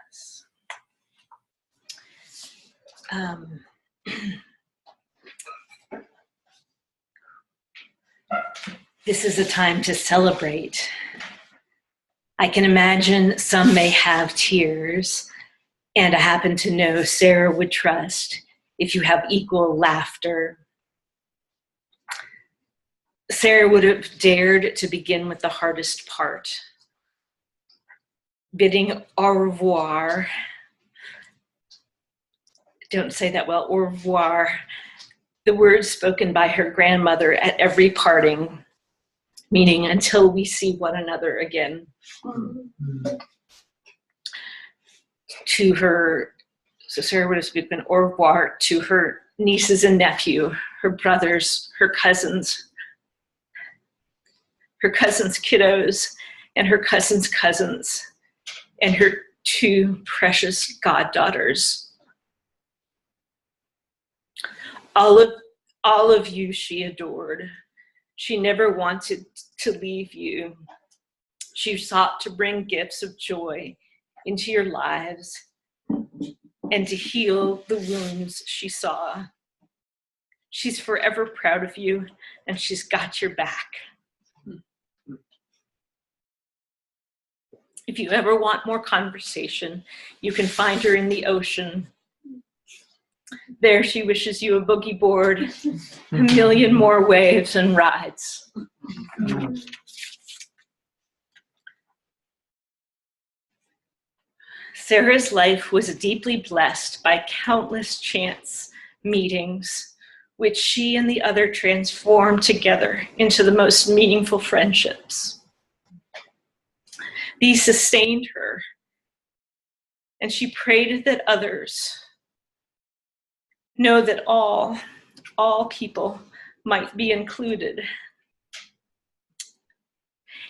us. This is a time to celebrate. I can imagine some may have tears, and I happen to know Sarah would trust if you have equal laughter. Sarah would have dared to begin with the hardest part, bidding au revoir. Don't say that well, au revoir. The words spoken by her grandmother at every parting, meaning until we see one another again. To her, so Sarah would have spoken au revoir to her nieces and nephew, her brothers, her cousins' kiddos, and her cousins' cousins, and her two precious goddaughters. All of you she adored. She never wanted to leave you. She sought to bring gifts of joy into your lives and to heal the wounds she saw. She's forever proud of you, and she's got your back. If you ever want more conversation, you can find her in the ocean. There she wishes you a boogie board, a million more waves and rides. Sarah's life was deeply blessed by countless chance meetings, which she and the other transformed together into the most meaningful friendships. These sustained her, and she prayed that others know that all people might be included.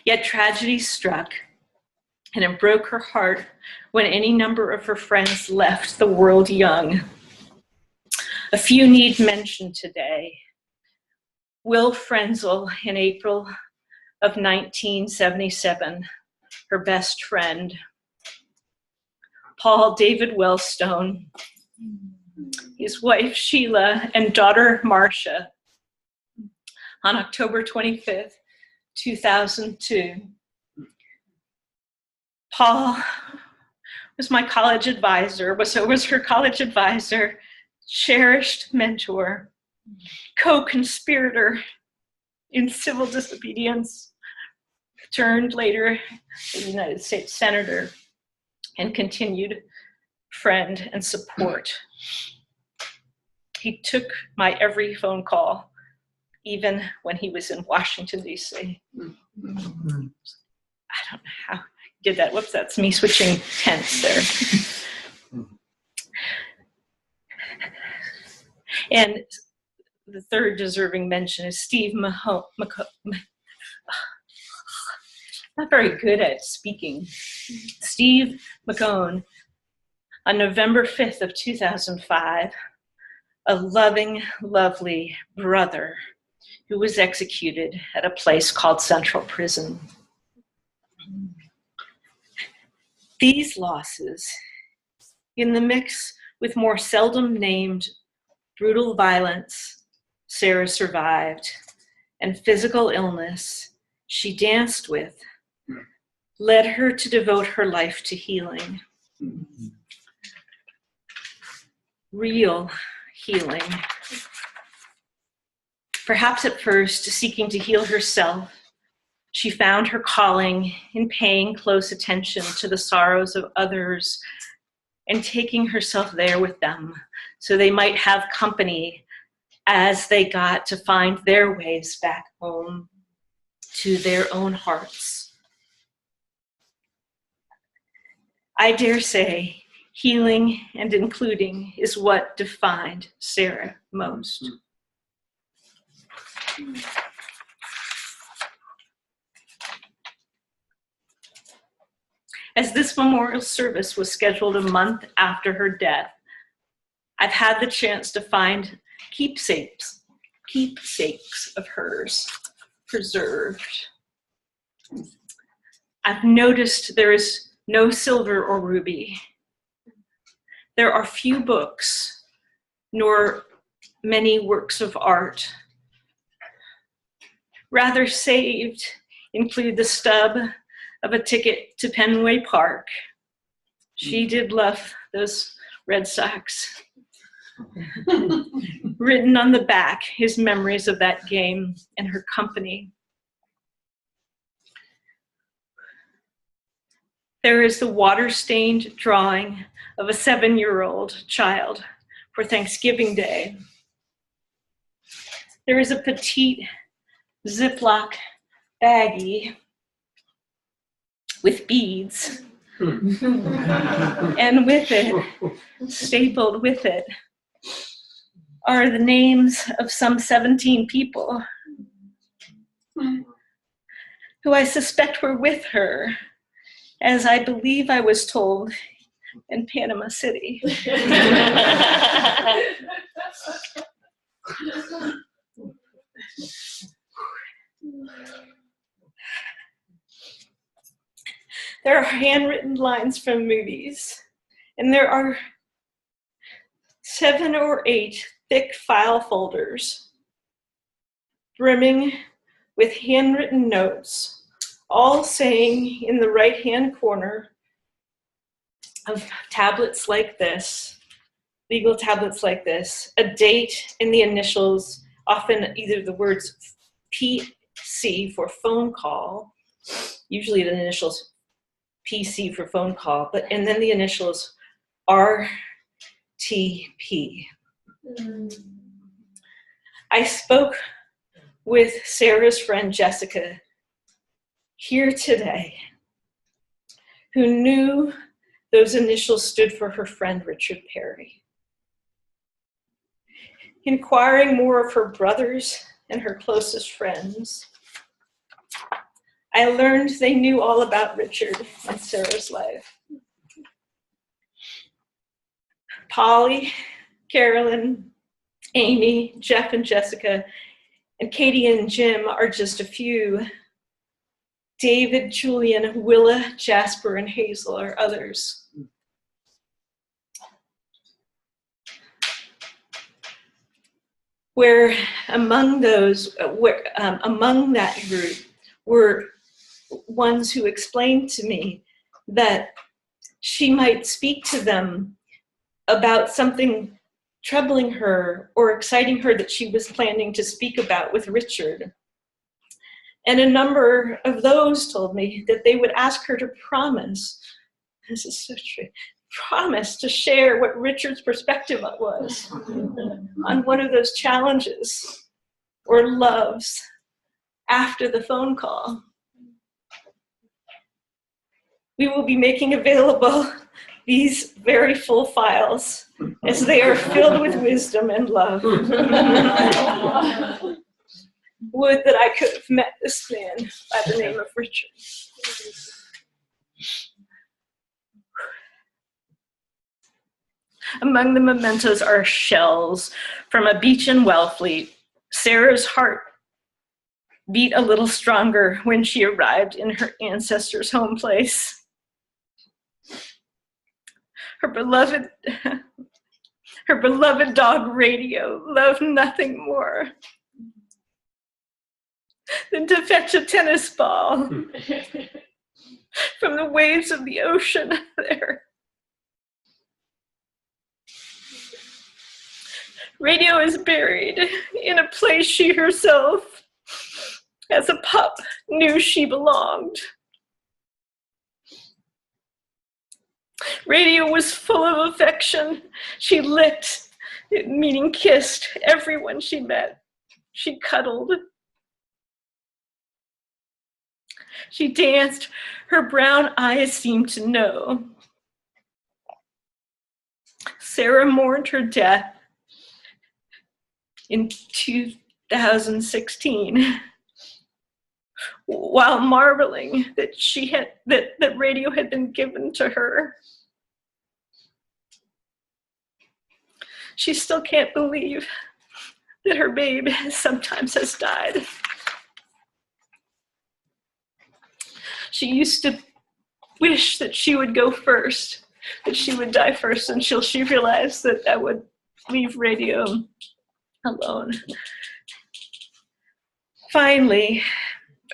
Yet tragedy struck, and it broke her heart when any number of her friends left the world young. A few need mention today. Will Frenzel in April of 1977, her best friend. Paul David Wellstone, his wife Sheila, and daughter Marcia, on October 25th, 2002. Paul was my college advisor, was her college advisor, cherished mentor, co-conspirator in civil disobedience, turned later a United States Senator, and continued friend and support. He took my every phone call, even when he was in Washington, D.C. I don't know how I did that. Whoops, that's me switching tense there. And the third deserving mention is Steve Mahone. Not very good at speaking. Steve McCone, on November 5th of 2005, a loving, lovely brother who was executed at a place called Central Prison. These losses, in the mix with more seldom named brutal violence Sarah survived, and physical illness she danced with, led her to devote her life to healing. Real healing. Perhaps at first, seeking to heal herself, she found her calling in paying close attention to the sorrows of others and taking herself there with them so they might have company as they got to find their ways back home to their own hearts. I dare say healing and including is what defined Sarah most. As this memorial service was scheduled a month after her death, I've had the chance to find keepsakes of hers preserved. I've noticed there is no silver or ruby, there are few books, nor many works of art. Rather saved include the stub of a ticket to Fenway Park. She did love those Red Sox. Written on the back, his memories of that game and her company. There is the water-stained drawing of a 7-year-old child for Thanksgiving Day. There is a petite Ziploc baggie with beads, and with it, stapled with it, are the names of some 17 people who I suspect were with her, as I believe I was told in Panama City. There are handwritten lines from movies, and there are 7 or 8 thick file folders brimming with handwritten notes, all saying in the right-hand corner of tablets like this, legal tablets like this, a date and the initials, often either the words PC for phone call, usually the initials PC for phone call, and then the initials RTP. I spoke with Sarah's friend Jessica here today, who knew those initials stood for her friend Richard Perry. Inquiring more of her brothers and her closest friends, I learned they knew all about Richard and Sarah's life. Polly, Carolyn, Amy, Jeff and Jessica, and Katie and Jim are just a few. David, Julian, Willa, Jasper, and Hazel are others. Where among that group were ones who explained to me that she might speak to them about something troubling her or exciting her that she was planning to speak about with Richard. And a number of those told me that they would ask her to promise, this is so true, promise to share what Richard's perspective was on one of those challenges or loves after the phone call. We will be making available these very full files as they are filled with wisdom and love. Would that I could have met this man by the name of Richard. Among the mementos are shells from a beach in Wellfleet. Sarah's heart beat a little stronger when she arrived in her ancestors' home place. Her beloved dog Radio loved nothing more than to fetch a tennis ball from the waves of the ocean there. Radio is buried in a place she herself, as a pup, knew she belonged. Radio was full of affection. She licked, meaning kissed, everyone she met. She cuddled. She danced. Her brown eyes seemed to know. Sarah mourned her death in 2016 while marveling that that Radio had been given to her. She still can't believe that her babe sometimes has died. She used to wish that she would go first that she would die first until she realized that I would leave radio alone. Finally,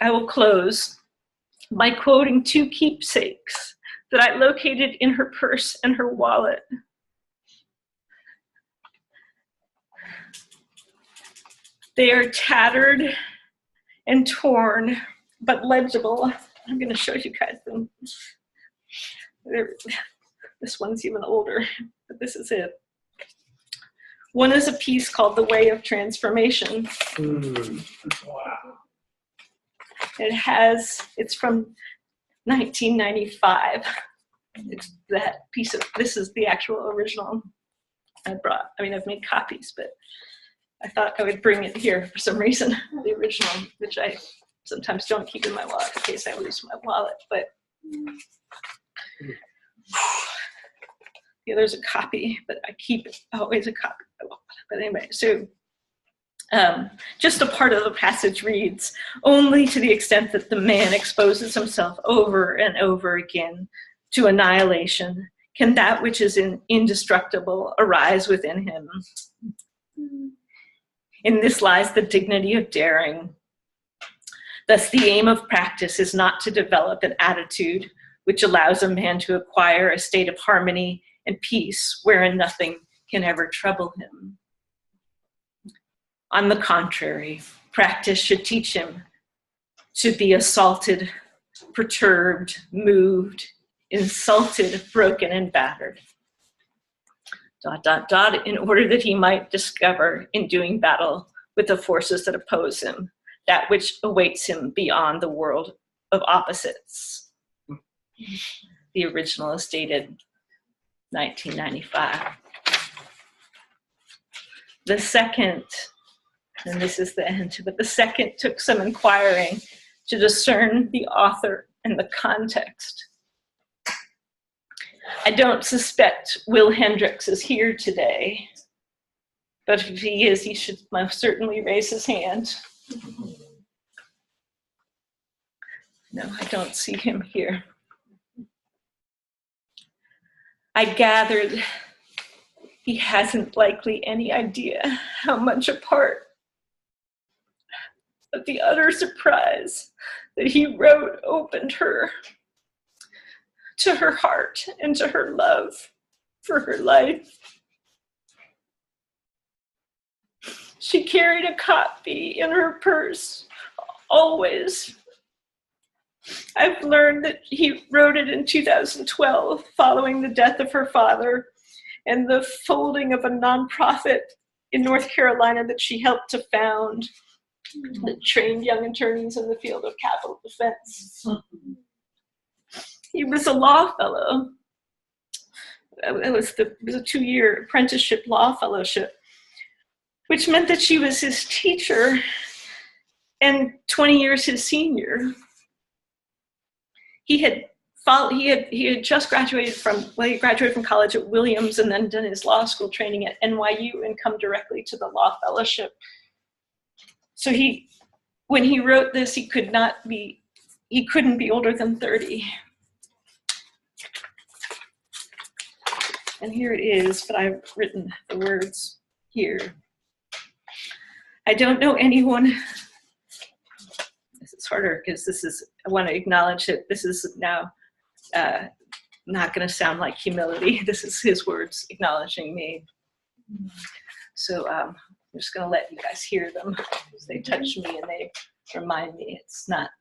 I will close by quoting two keepsakes that I located in her purse and her wallet. They are tattered and torn, but legible. I'm going to show you guys them. This one's even older, but this is it. One is a piece called The Way of Transformation. Wow. It's from 1995. It's that piece of, this is the actual original I brought. I mean, I've made copies, but I thought I would bring it here for some reason, the original, which I sometimes don't keep in my wallet in case I lose my wallet, but yeah, there's a copy, but I keep always a copy. But anyway, so just a part of the passage reads, only to the extent that the man exposes himself over and over again to annihilation can that which is indestructible arise within him. In this lies the dignity of daring. Thus, the aim of practice is not to develop an attitude which allows a man to acquire a state of harmony and peace wherein nothing can ever trouble him. On the contrary, practice should teach him to be assaulted, perturbed, moved, insulted, broken, and battered. ... in order that he might discover in doing battle with the forces that oppose him, that which awaits him beyond the world of opposites. The original is dated 1995. The second, and this is the end, but the second took some inquiring to discern the author and the context. I don't suspect Will Hendricks is here today, but if he is, he should most certainly raise his hand. No, I don't see him here. I gathered he hasn't likely any idea how much a part of the utter surprise that he wrote opened her to her heart and to her love for her life. She carried a copy in her purse, always. I've learned that he wrote it in 2012, following the death of her father and the folding of a nonprofit in North Carolina that she helped to found that trained young attorneys in the field of capital defense. He was a law fellow. It was a 2-year apprenticeship law fellowship, which meant that she was his teacher and 20 years his senior. He had just graduated he graduated from college at Williams and then done his law school training at NYU and come directly to the law fellowship. So when he wrote this, he couldn't be older than 30. And here it is, but I've written the words here. I don't know anyone. This is harder because I want to acknowledge that this is now not going to sound like humility. This is his words acknowledging me. So I'm just going to let you guys hear them because they touch me and they remind me it's not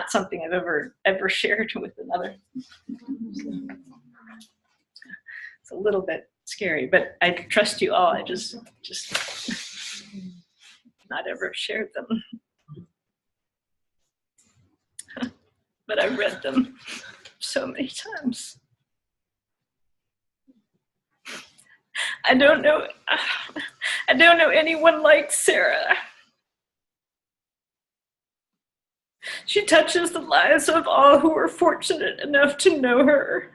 something I've ever shared with another. So, it's a little bit scary, but I trust you all. I just not ever shared them. But I've read them so many times. I don't know anyone like Sarah. She touches the lives of all who are fortunate enough to know her.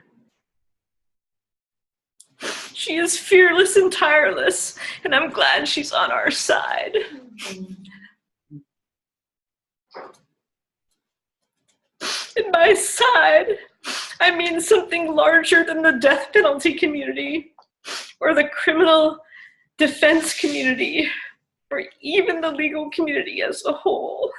She is fearless and tireless, and I'm glad she's on our side. At my side I mean something larger than the death penalty community, or the criminal defense community, or even the legal community as a whole.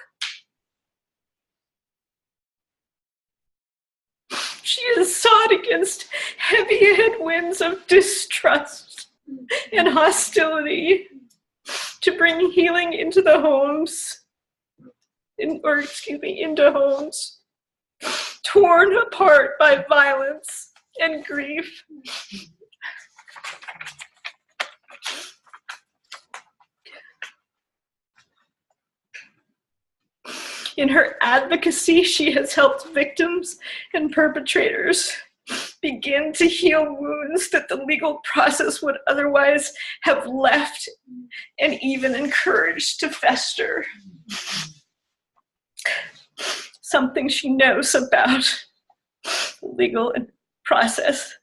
She has sought against heavy headwinds of distrust and hostility to bring healing into the homes, into homes torn apart by violence and grief. In her advocacy, she has helped victims and perpetrators begin to heal wounds that the legal process would otherwise have left and even encouraged to fester. Something she knows about the legal process,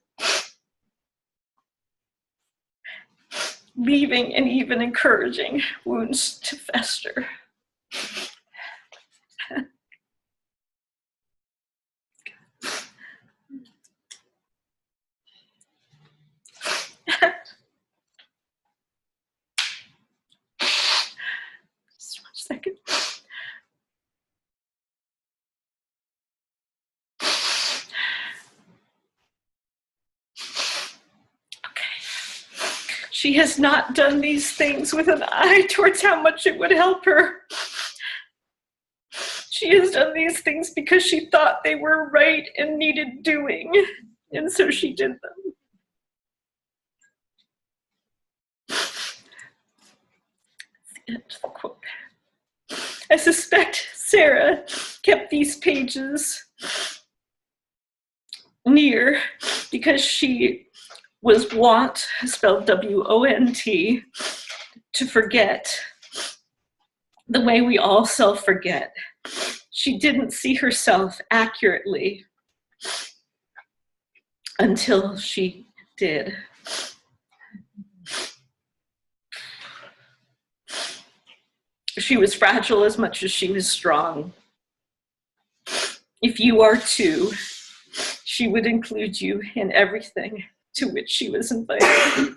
leaving and even encouraging wounds to fester. Just 1 second. She has not done these things with an eye towards how much it would help her. She has done these things because she thought they were right and needed doing, and so she did them. End of the quote. I suspect Sarah kept these pages near because she was wont, spelled W-O-N-T, to forget the way we all self-forget. She didn't see herself accurately until she did. She was fragile as much as she was strong. If you are too, she would include you in everything to which she was invited.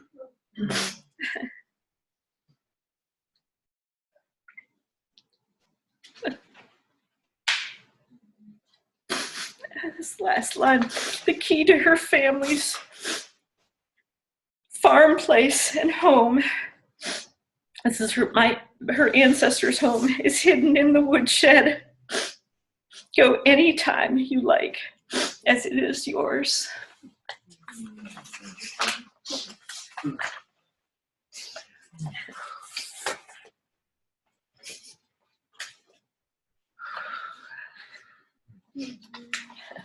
This last line, the key to her family's farm place and home, this is her ancestors' home, is hidden in the woodshed. Go anytime you like, as it is yours.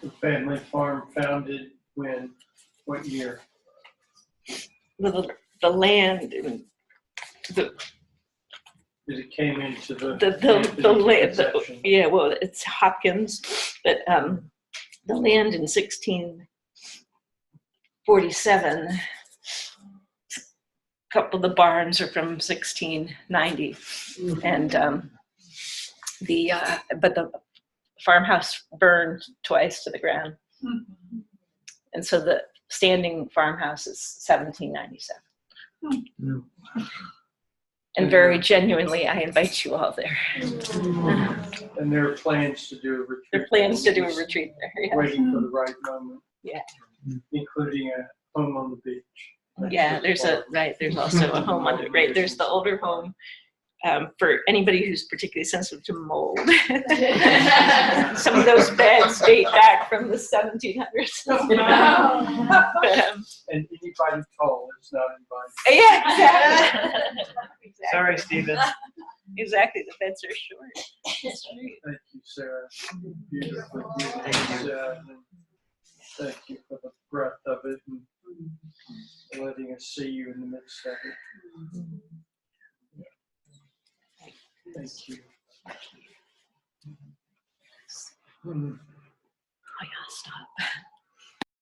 The family farm founded when? What year? The land and the It came into the land. Yeah, well, it's Hopkins, but the land in 1647. A couple of the barns are from 1690, and but the farmhouse burned twice to the ground, and so the standing farmhouse is 1797. And very genuinely, I invite you all there. And there are plans to do a retreat. There are plans to do a retreat there. Yeah. Waiting for the right moment. Yeah. Including a home on the beach. Yeah, there's also a home on the right. There's the older home for anybody who's particularly sensitive to mold. Some of those beds date back from the 1700s. And anybody tall is not invited. Yeah, exactly. Sorry, Stephen. Exactly, the beds are short. That's right. Thank you, Sarah. Beautifully, thank you for the breadth of it and letting us see you in the midst of it. Thank you.